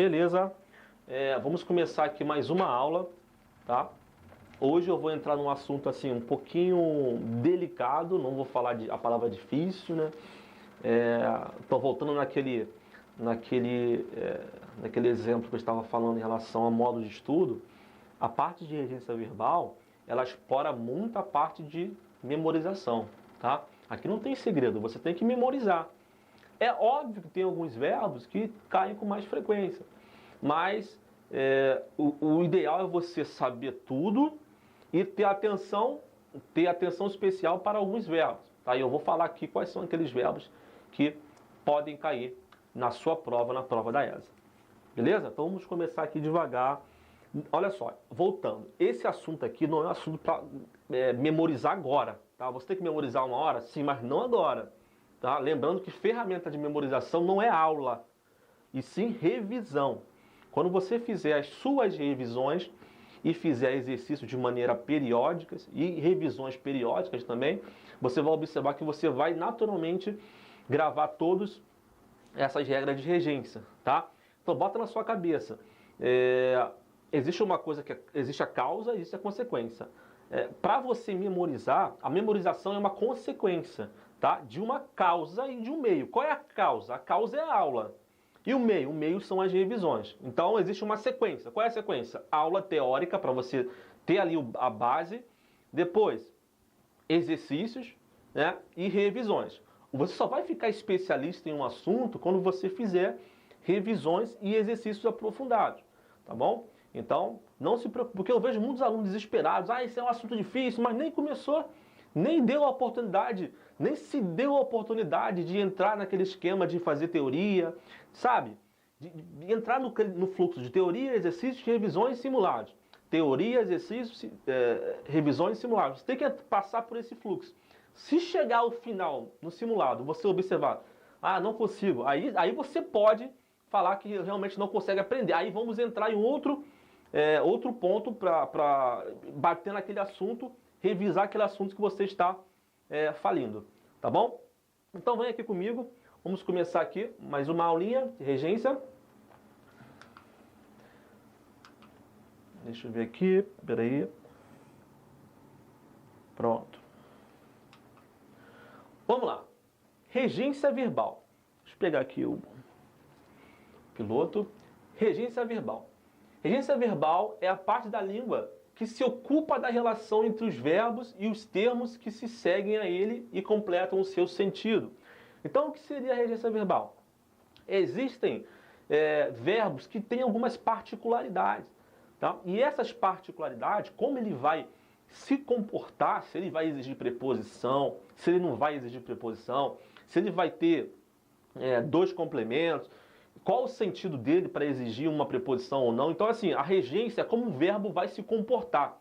Beleza? Vamos começar aqui mais uma aula, tá? Hoje eu vou entrar num assunto assim um pouquinho delicado, não vou falar a palavra difícil, né? Tô voltando naquele exemplo que eu estava falando em relação ao modo de estudo. A parte de regência verbal, ela explora muito a parte de memorização, tá? Aqui não tem segredo, você tem que memorizar. É óbvio que tem alguns verbos que caem com mais frequência, mas o ideal é você saber tudo e ter atenção especial para alguns verbos. Tá? E eu vou falar aqui quais são aqueles verbos que podem cair na sua prova, na prova da ESA. Beleza? Então vamos começar aqui devagar. Olha só, voltando. Esse assunto aqui não é um assunto para memorizar agora. Tá? Você tem que memorizar uma hora? Sim, mas não agora. Tá? Lembrando que ferramenta de memorização não é aula, e sim revisão. Quando você fizer as suas revisões e fizer exercício de maneira periódica e revisões periódicas também, você vai observar que você vai naturalmente gravar todas essas regras de regência, tá? Então bota na sua cabeça. Existe uma coisa que existe a causa e existe a consequência. Para você memorizar, a memorização é uma consequência, tá? De uma causa e de um meio. Qual é a causa? A causa é a aula. E o meio? O meio são as revisões. Então existe uma sequência. Qual é a sequência? Aula teórica, para você ter ali a base. Depois, exercícios, né? E revisões. Você só vai ficar especialista em um assunto quando você fizer revisões e exercícios aprofundados. Tá bom? Então, não se preocupe, porque eu vejo muitos alunos desesperados. Esse é um assunto difícil, mas nem começou, nem deu a oportunidade, nem se deu a oportunidade de entrar naquele esquema de fazer teoria, sabe? De entrar no fluxo de teoria, exercícios, revisões e simulados. Teoria, exercícios, revisões e simulados. Você tem que passar por esse fluxo. Se chegar ao final, no simulado, você observar, não consigo, aí você pode falar que realmente não consegue aprender. Aí vamos entrar em outro ponto para bater naquele assunto, revisar aquele assunto que você está falindo, tá bom? Então vem aqui comigo, vamos começar aqui mais uma aulinha de regência. Deixa eu ver aqui, peraí. Pronto. Vamos lá. Regência verbal. Deixa eu pegar aqui o piloto. Regência verbal. Regência verbal é a parte da língua que se ocupa da relação entre os verbos e os termos que se seguem a ele e completam o seu sentido. Então, o que seria a regência verbal? Existem verbos que têm algumas particularidades. Tá? E essas particularidades, como ele vai se comportar, se ele vai exigir preposição, se ele não vai exigir preposição, se ele vai ter dois complementos, qual o sentido dele para exigir uma preposição ou não. Então, assim, a regência é como o verbo vai se comportar.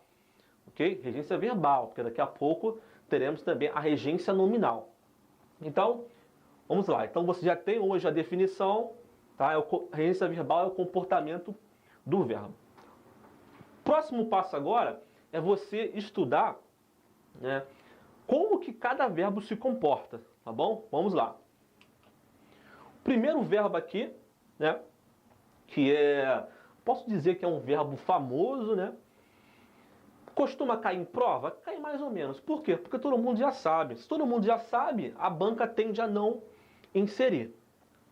Ok? Regência verbal, porque daqui a pouco teremos também a regência nominal. Então, vamos lá. Então, você já tem hoje a definição, tá? A regência verbal é o comportamento do verbo. Próximo passo agora é você estudar, né, como que cada verbo se comporta, tá bom? Vamos lá. O primeiro verbo aqui, né, que posso dizer que é um verbo famoso, né? Costuma cair em prova? Cai mais ou menos. Por quê? Porque todo mundo já sabe. Se todo mundo já sabe, a banca tende a não inserir,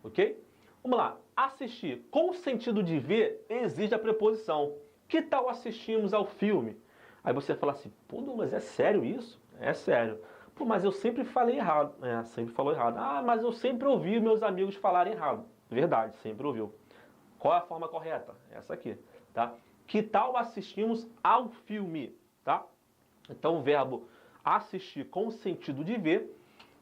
ok? Vamos lá. Assistir. Com o sentido de ver, exige a preposição. Que tal assistirmos ao filme? Aí você fala assim, pô, Douglas, é sério isso? É sério. Pô, mas eu sempre falei errado. Sempre falou errado. Mas eu sempre ouvi meus amigos falarem errado. Verdade, sempre ouviu. Qual é a forma correta? Essa aqui, tá? Que tal assistirmos ao filme, tá? Então o verbo assistir com o sentido de ver,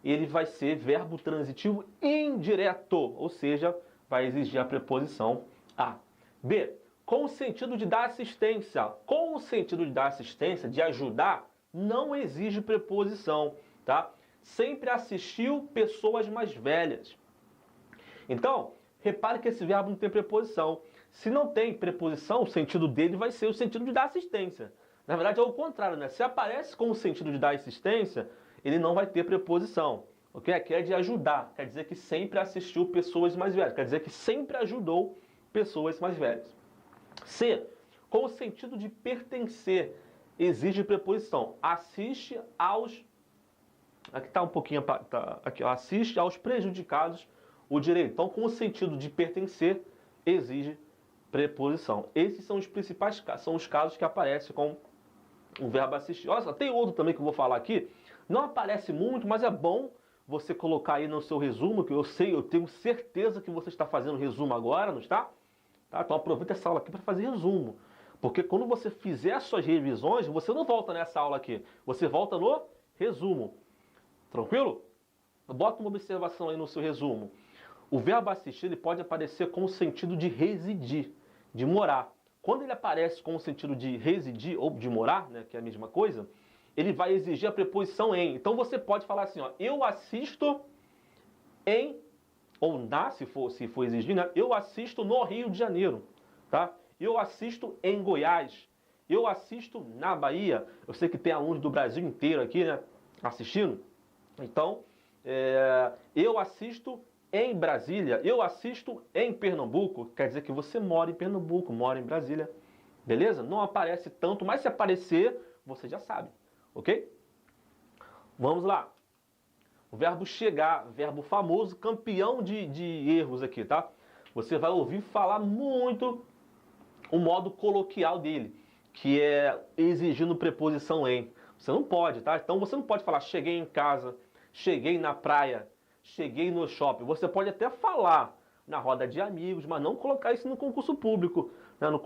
ele vai ser verbo transitivo indireto, ou seja, vai exigir a preposição a. B, com o sentido de dar assistência. Com o sentido de dar assistência, de ajudar, não exige preposição, tá? Sempre assistiu pessoas mais velhas. Então, repare que esse verbo não tem preposição. Se não tem preposição, o sentido dele vai ser o sentido de dar assistência. Na verdade é o contrário, né? Se aparece com o sentido de dar assistência, ele não vai ter preposição. Ok? Aqui é de ajudar, quer dizer que sempre assistiu pessoas mais velhas, quer dizer que sempre ajudou pessoas mais velhas. C. Com o sentido de pertencer, exige preposição. Assiste aos... Aqui está um pouquinho... aqui, assiste aos prejudicados o direito. Então, com o sentido de pertencer, exige preposição. Esses são os principais casos, são os casos que aparecem com o verbo assistir. Olha só, tem outro também que eu vou falar aqui. Não aparece muito, mas é bom você colocar aí no seu resumo, que eu tenho certeza que você está fazendo resumo agora, não está? Tá? Então aproveita essa aula aqui para fazer resumo. Porque quando você fizer as suas revisões, você não volta nessa aula aqui. Você volta no resumo. Tranquilo? Bota uma observação aí no seu resumo. O verbo assistir ele pode aparecer com o sentido de residir, de morar. Quando ele aparece com o sentido de residir ou de morar, né, que é a mesma coisa, ele vai exigir a preposição em. Então você pode falar assim, ó, eu assisto em, ou na, se for exigir, né, eu assisto no Rio de Janeiro, tá? Eu assisto em Goiás, eu assisto na Bahia. Eu sei que tem alunos do Brasil inteiro aqui, né, assistindo. Então, eu assisto em Brasília, eu assisto em Pernambuco, quer dizer que você mora em Pernambuco, mora em Brasília, beleza? Não aparece tanto, mas se aparecer, você já sabe, ok? Vamos lá. O verbo chegar, verbo famoso, campeão de erros aqui, tá? Você vai ouvir falar muito o modo coloquial dele, que é exigindo preposição em. Você não pode, tá? Então você não pode falar cheguei em casa, cheguei na praia, cheguei no shopping. Você pode até falar na roda de amigos, mas não colocar isso no concurso público, né? No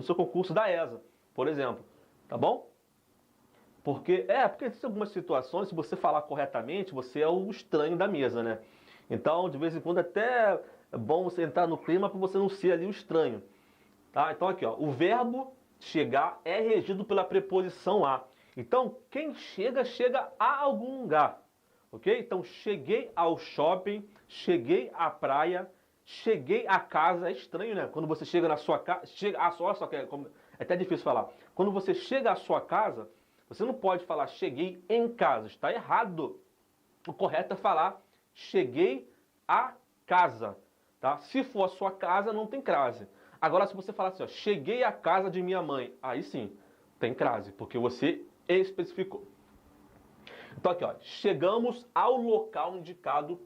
seu concurso da ESA, por exemplo. Tá bom? Porque existem algumas situações, se você falar corretamente, você é o estranho da mesa, né? Então, de vez em quando, até é bom você entrar no clima para você não ser ali o estranho. Tá? Então, aqui, ó, o verbo chegar é regido pela preposição a. Então, quem chega, chega a algum lugar. Ok? Então, cheguei ao shopping, cheguei à praia, cheguei à casa. É estranho, né? Quando você chega na sua casa... Olha só que é até difícil falar. Quando você chega à sua casa, você não pode falar cheguei em casa. Está errado. O correto é falar cheguei à casa. Tá? Se for a sua casa, não tem crase. Agora, se você falar assim, ó, cheguei à casa de minha mãe, aí sim, tem crase, porque você especificou. Então aqui, ó, chegamos ao local indicado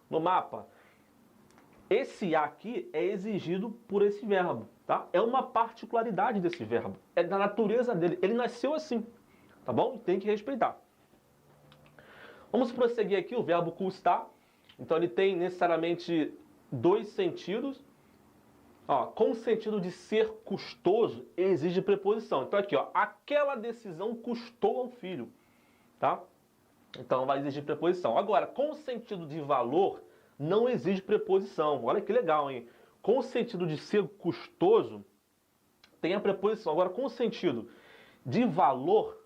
no mapa. Esse aqui é exigido por esse verbo, tá? É uma particularidade desse verbo, é da natureza dele, ele nasceu assim, tá bom? Tem que respeitar. Vamos prosseguir aqui, o verbo custar. Então ele tem necessariamente dois sentidos. Ó, com o sentido de ser custoso, exige preposição. Então aqui, ó, aquela decisão custou ao filho, tá? Então vai exigir preposição. Agora, com o sentido de valor, não exige preposição. Olha que legal, hein? Com o sentido de ser custoso, tem a preposição. Agora, com o sentido de valor,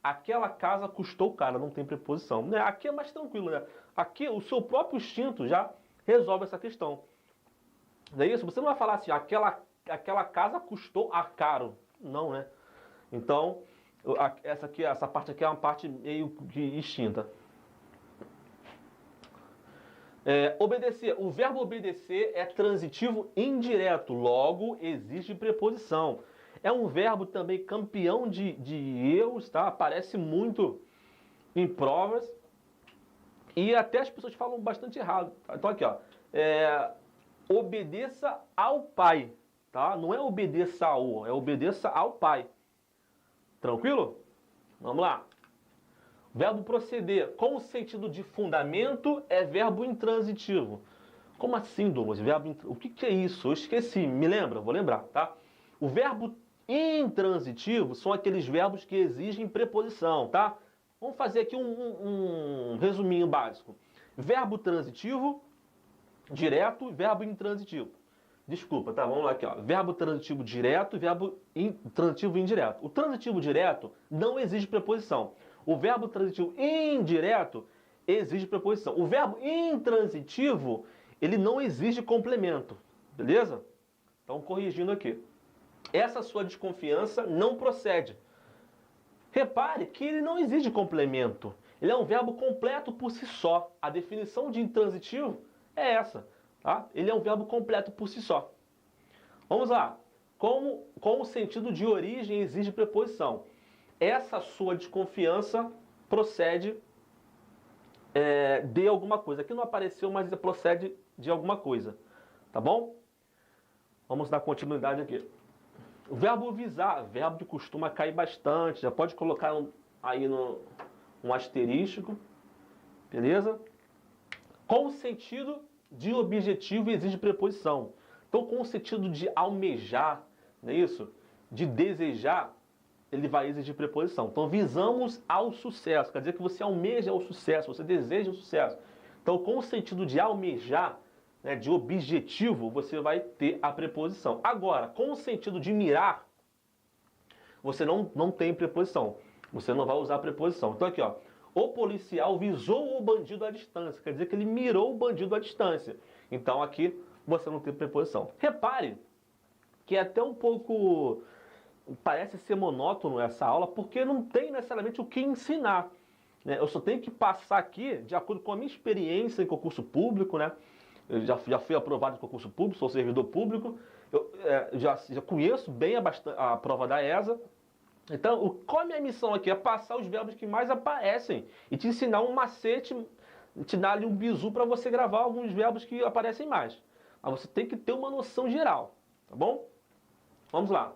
aquela casa custou caro, não tem preposição. Né? Aqui é mais tranquilo, né? Aqui o seu próprio instinto já resolve essa questão. Não é isso? Você não vai falar assim, aquela casa custou a caro. Não, né? Então, essa parte aqui é uma parte meio que extinta. Obedecer. O verbo obedecer é transitivo indireto, logo exige preposição. É um verbo também campeão de erros, tá? Aparece muito em provas e até as pessoas falam bastante errado. Então aqui, ó, obedeça ao pai, tá? Não é obedeça ao, é obedeça ao pai. Tranquilo? Vamos lá. Verbo proceder, com o sentido de fundamento, é verbo intransitivo. Como assim, Douglas? O que é isso? Eu esqueci, me lembra? Vou lembrar, tá? O verbo intransitivo são aqueles verbos que exigem preposição, tá? Vamos fazer aqui um resuminho básico. Verbo transitivo, direto, e verbo intransitivo. Desculpa, tá? Vamos lá aqui, ó. Verbo transitivo direto e verbo transitivo indireto. O transitivo direto não exige preposição. O verbo transitivo indireto exige preposição. O verbo intransitivo, ele não exige complemento. Beleza? Então, corrigindo aqui. Essa sua desconfiança não procede. Repare que ele não exige complemento. Ele é um verbo completo por si só. A definição de intransitivo é essa. Tá? Ele é um verbo completo por si só. Vamos lá. Com o sentido de origem exige preposição. Essa sua desconfiança procede de alguma coisa. Aqui não apareceu, mas procede de alguma coisa. Tá bom? Vamos dar continuidade aqui. O verbo visar, verbo que costuma cair bastante. Já pode colocar aí um asterístico. Beleza? Com o sentido de objetivo exige preposição. Então, com o sentido de almejar, não é isso? De desejar, ele vai exigir preposição. Então, visamos ao sucesso. Quer dizer que você almeja o sucesso, você deseja o sucesso. Então, com o sentido de almejar, né, de objetivo, você vai ter a preposição. Agora, com o sentido de mirar, você não tem preposição. Você não vai usar a preposição. Então, aqui, ó. O policial visou o bandido à distância. Quer dizer que ele mirou o bandido à distância. Então, aqui, você não tem preposição. Repare que é até um pouco... Parece ser monótono essa aula, porque não tem necessariamente o que ensinar. Né? Eu só tenho que passar aqui, de acordo com a minha experiência em concurso público, né? Eu já fui aprovado em concurso público, sou servidor público, eu já conheço bem a prova da ESA. Então, qual é a minha missão aqui? É passar os verbos que mais aparecem e te ensinar um macete, te dar ali um bizu para você gravar alguns verbos que aparecem mais. Mas você tem que ter uma noção geral, tá bom? Vamos lá.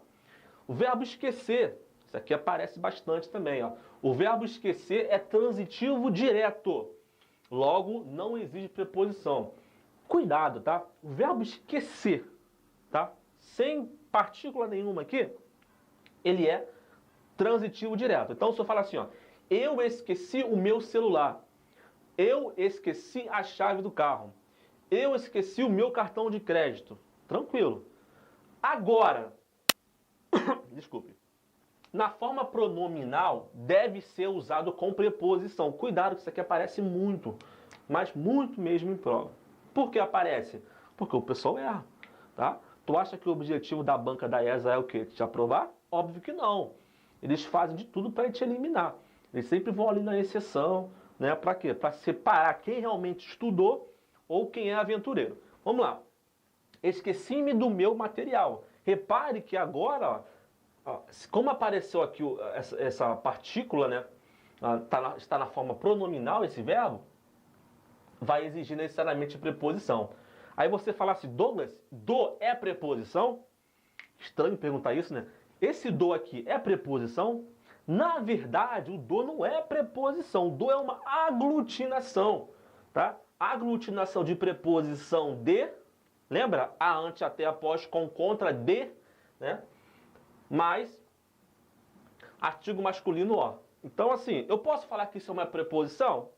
O verbo esquecer, isso aqui aparece bastante também, ó. O verbo esquecer é transitivo direto, logo não exige preposição. Cuidado, tá? O verbo esquecer, tá? Sem partícula nenhuma aqui, ele é transitivo direto. Então, se eu falar assim, ó, eu esqueci o meu celular, eu esqueci a chave do carro, eu esqueci o meu cartão de crédito, tranquilo. Agora, desculpe, na forma pronominal deve ser usado com preposição. Cuidado que isso aqui aparece muito, mas muito mesmo em prova. Por que aparece? Porque o pessoal erra, tá? Tu acha que o objetivo da banca da ESA é o quê? Te aprovar? Óbvio que não. Eles fazem de tudo para te eliminar. Eles sempre vão ali na exceção, né? Para quê? Para separar quem realmente estudou ou quem é aventureiro. Vamos lá. Esqueci-me do meu material. Repare que agora, ó, como apareceu aqui essa partícula, né? Está na forma pronominal esse verbo, vai exigir necessariamente preposição. Aí você fala assim, Douglas, do é preposição? Estranho perguntar isso, né? Esse do aqui é preposição? Na verdade, o do não é preposição. O do é uma aglutinação, tá? Aglutinação de preposição de, lembra? A, ante, até, após, com, contra, de, né? Mais artigo masculino ó. Então, assim, eu posso falar que isso é uma preposição?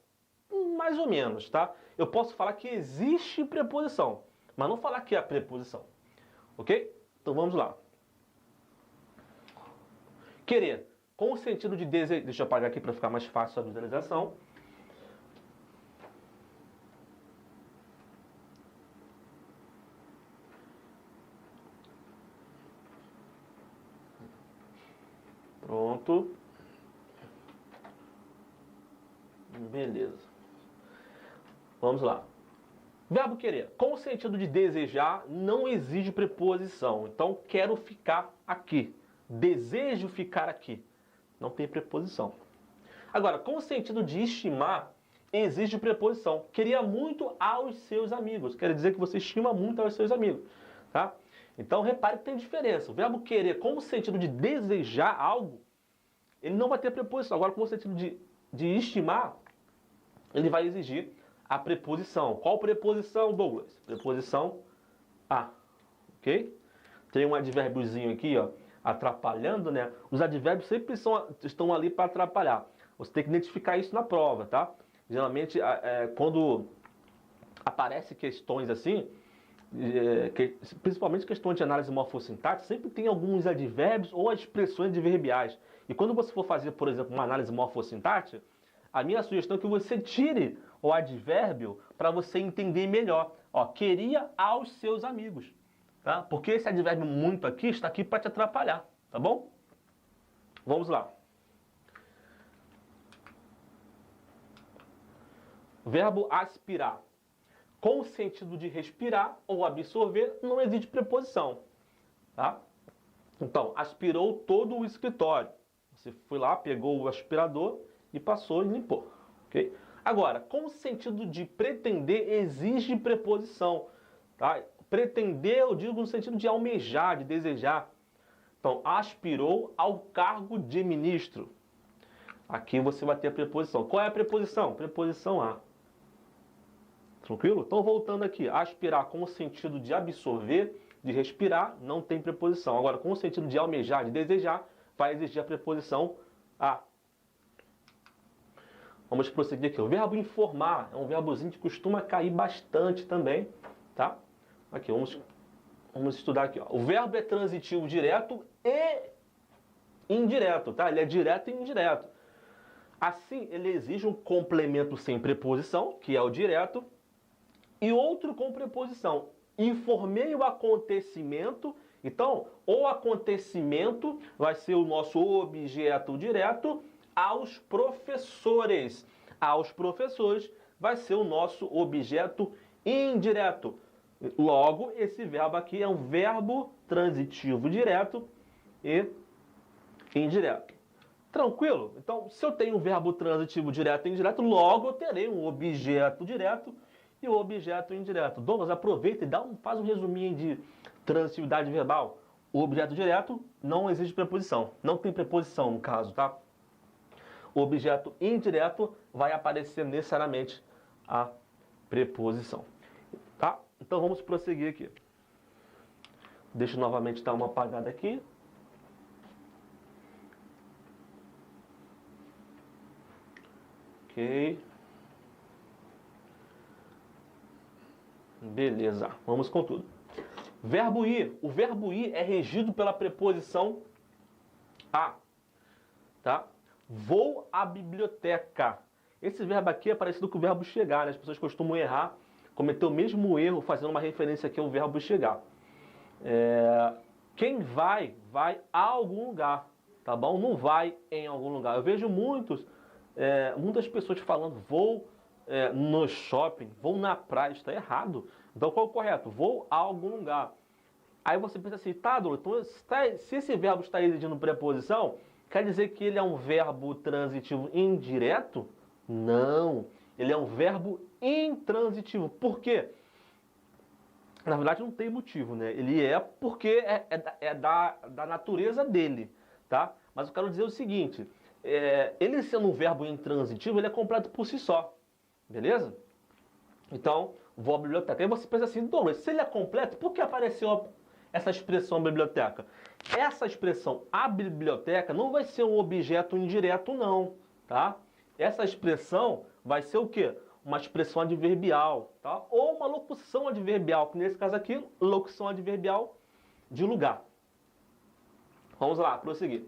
Mais ou menos, tá? Eu posso falar que existe preposição, mas não falar que é a preposição. Ok? Então vamos lá. Querer, com o sentido de desejar... Deixa eu apagar aqui para ficar mais fácil a visualização. Pronto. Beleza. Vamos lá. Verbo querer. Com o sentido de desejar, não exige preposição. Então, quero ficar aqui. Desejo ficar aqui. Não tem preposição. Agora, com o sentido de estimar, exige preposição. Queria muito aos seus amigos. Quer dizer que você estima muito aos seus amigos. Tá? Então, repare que tem diferença. O verbo querer, com o sentido de desejar algo, ele não vai ter preposição. Agora, com o sentido de estimar, ele vai exigir a preposição. Qual preposição, Douglas? Preposição a. Ok? Tem um advérbiozinho aqui, ó, atrapalhando, né? Os advérbios sempre estão ali para atrapalhar. Você tem que identificar isso na prova, tá? Geralmente, quando aparecem questões assim, principalmente questões de análise morfossintática, sempre tem alguns advérbios ou expressões adverbiais. E quando você for fazer, por exemplo, uma análise morfossintática, a minha sugestão é que você tire o advérbio para você entender melhor. Ó, queria aos seus amigos. Tá? Porque esse advérbio muito aqui está aqui para te atrapalhar. Tá bom? Vamos lá. Verbo aspirar. Com o sentido de respirar ou absorver, não existe preposição. tá? Então, aspirou todo o escritório. Você foi lá, pegou o aspirador e passou e limpou, ok? Agora, com o sentido de pretender, exige preposição, tá? Pretender, eu digo no sentido de almejar, de desejar. Então, aspirou ao cargo de ministro. Aqui você vai ter a preposição. Qual é a preposição? Preposição a. Tranquilo? Então, voltando aqui. Aspirar com o sentido de absorver, de respirar, não tem preposição. Agora, com o sentido de almejar, de desejar, vai exigir a preposição a. Vamos prosseguir aqui. O verbo informar é um verbozinho que costuma cair bastante também, tá? Aqui, vamos estudar aqui. Ó. O verbo é transitivo direto e indireto, tá? Ele é direto e indireto. Assim, ele exige um complemento sem preposição, que é o direto, e outro com preposição. Informei o acontecimento. Então, o acontecimento vai ser o nosso objeto direto aos professores. Aos professores vai ser o nosso objeto indireto. Logo, esse verbo aqui é um verbo transitivo direto e indireto. Tranquilo? Então, se eu tenho um verbo transitivo direto e indireto, logo eu terei um objeto direto e o objeto indireto. Douglas, aproveita e faz um resuminho de transitividade verbal. O objeto direto não exige preposição. Não tem preposição no caso, tá? O objeto indireto vai aparecer necessariamente a preposição. Tá? Então vamos prosseguir aqui. Deixa eu novamente dar uma apagada aqui. Ok. Beleza, vamos com tudo. Verbo ir. O verbo ir é regido pela preposição a. Tá? Vou à biblioteca. Esse verbo aqui é parecido com o verbo chegar, né? As pessoas costumam errar, cometer o mesmo erro fazendo uma referência aqui ao verbo chegar. Quem vai a algum lugar, tá bom? Não vai em algum lugar. Eu vejo muitas pessoas falando vou no shopping, vou na praia, está errado. Então qual é o correto? Vou a algum lugar. Aí você pensa assim, tá, Douglas, então, se esse verbo está exigindo preposição, quer dizer que ele é um verbo transitivo indireto? Não, ele é um verbo intransitivo. Por quê? Na verdade não tem motivo, né? Ele é porque é da natureza dele, tá? Mas eu quero dizer o seguinte, ele sendo um verbo intransitivo, ele é completo por si só, beleza? Então, vou à biblioteca. Aí você pensa assim, Douglas, se ele é completo, por que apareceu essa expressão biblioteca? Essa expressão a biblioteca não vai ser um objeto indireto não, tá? Essa expressão vai ser o quê? Uma expressão adverbial, tá? Ou uma locução adverbial, que nesse caso aqui, locução adverbial de lugar. Vamos lá, prosseguir.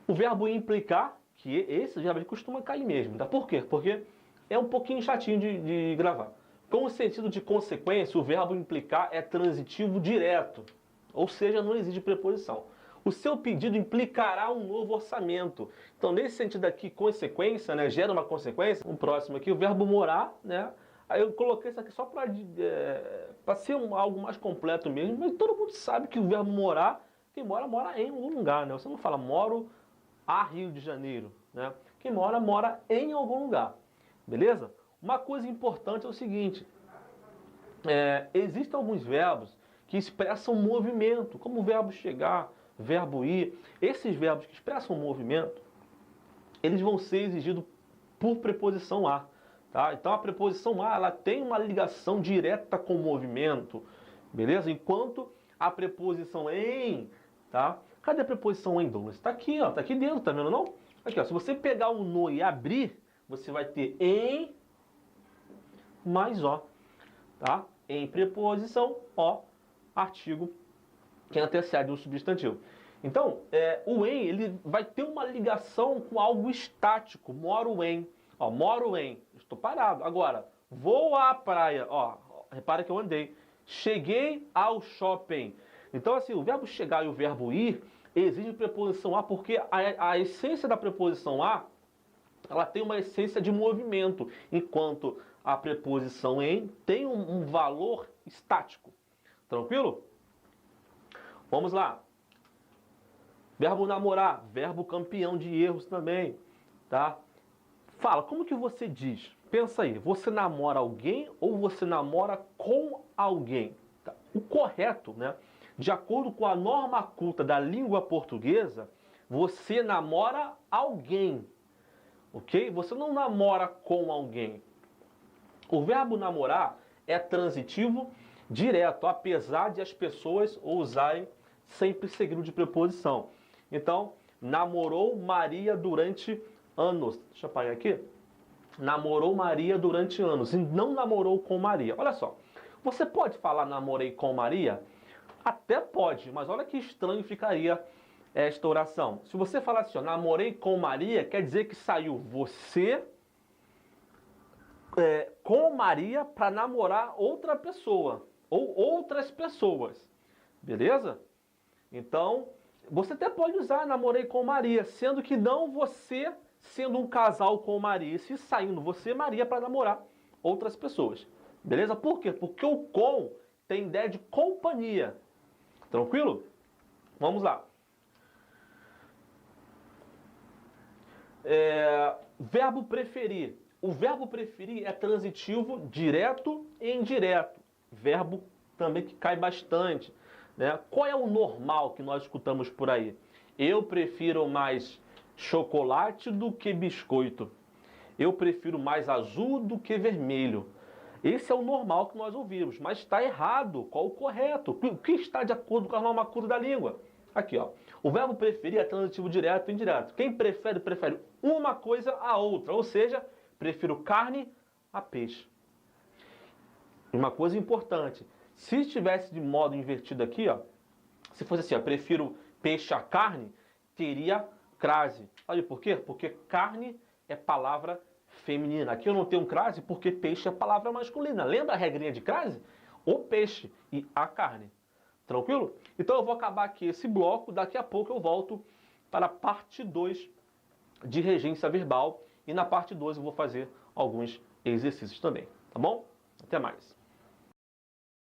O verbo implicar, que esse verbo costuma cair mesmo, tá? Por quê? Porque é um pouquinho chatinho de gravar. Com o sentido de consequência, o verbo implicar é transitivo direto, ou seja, não exige preposição. O seu pedido implicará um novo orçamento. Então, nesse sentido aqui, consequência, né, gera uma consequência. Um próximo aqui, o verbo morar, né? Aí eu coloquei isso aqui só para ser algo mais completo mesmo, mas todo mundo sabe que o verbo morar, quem mora, mora em algum lugar, né? Você não fala moro a Rio de Janeiro, né? Quem mora, mora em algum lugar, beleza? Uma coisa importante é o seguinte, existem alguns verbos que expressam movimento, como o verbo chegar, verbo ir. Esses verbos que expressam movimento, eles vão ser exigidos por preposição a. Tá? Então a preposição a, ela tem uma ligação direta com o movimento, beleza? Enquanto a preposição em, tá? Cadê a preposição em, Douglas? Está aqui, ó, tá aqui dentro, tá vendo não? Aqui, ó, se você pegar o no e abrir, você vai ter em mais ó, tá? Em preposição, ó, artigo que antecede o substantivo. Então, o em, ele vai ter uma ligação com algo estático. Moro em. Ó, moro em. Estou parado. Agora, vou à praia. Ó, repara que eu andei. Cheguei ao shopping. Então, assim, o verbo chegar e o verbo ir exige preposição a, porque a essência da preposição a, ela tem uma essência de movimento, enquanto a preposição em tem um valor estático. Tranquilo? Vamos lá. Verbo namorar, verbo campeão de erros também, tá? Fala, como que você diz? Pensa aí, você namora alguém ou você namora com alguém? Tá? O correto, né? De acordo com a norma culta da língua portuguesa, você namora alguém, ok? Você não namora com alguém. O verbo namorar é transitivo direto, apesar de as pessoas usarem sempre seguido de preposição. Então, namorou Maria durante anos. Deixa eu apagar aqui. Namorou Maria durante anos e não namorou com Maria. Olha só, você pode falar namorei com Maria? Até pode, mas olha que estranho ficaria esta oração. Se você falar assim, ó, namorei com Maria, quer dizer que saiu você com Maria para namorar outra pessoa ou outras pessoas, beleza? Então, você até pode usar namorei com Maria, sendo que não você sendo um casal com Maria, e se saindo você Maria para namorar outras pessoas, beleza? Por quê? Porque o com tem ideia de companhia, tranquilo? Vamos lá. Verbo preferir. O verbo preferir é transitivo direto e indireto. Verbo também que cai bastante, né? Qual é o normal que nós escutamos por aí? Eu prefiro mais chocolate do que biscoito. Eu prefiro mais azul do que vermelho. Esse é o normal que nós ouvimos, mas está errado. Qual o correto? O que está de acordo com a norma culta da língua? Aqui, ó. O verbo preferir é transitivo direto e indireto. Quem prefere, prefere uma coisa a outra. Ou seja, prefiro carne a peixe. Uma coisa importante. Se estivesse de modo invertido aqui, ó, se fosse assim, ó, prefiro peixe a carne, teria crase. Sabe por quê? Porque carne é palavra feminina. Aqui eu não tenho crase porque peixe é palavra masculina. Lembra a regrinha de crase? O peixe e a carne. Tranquilo? Então eu vou acabar aqui esse bloco, daqui a pouco eu volto para a parte 2 de regência verbal e na parte 2 eu vou fazer alguns exercícios também, tá bom? Até mais.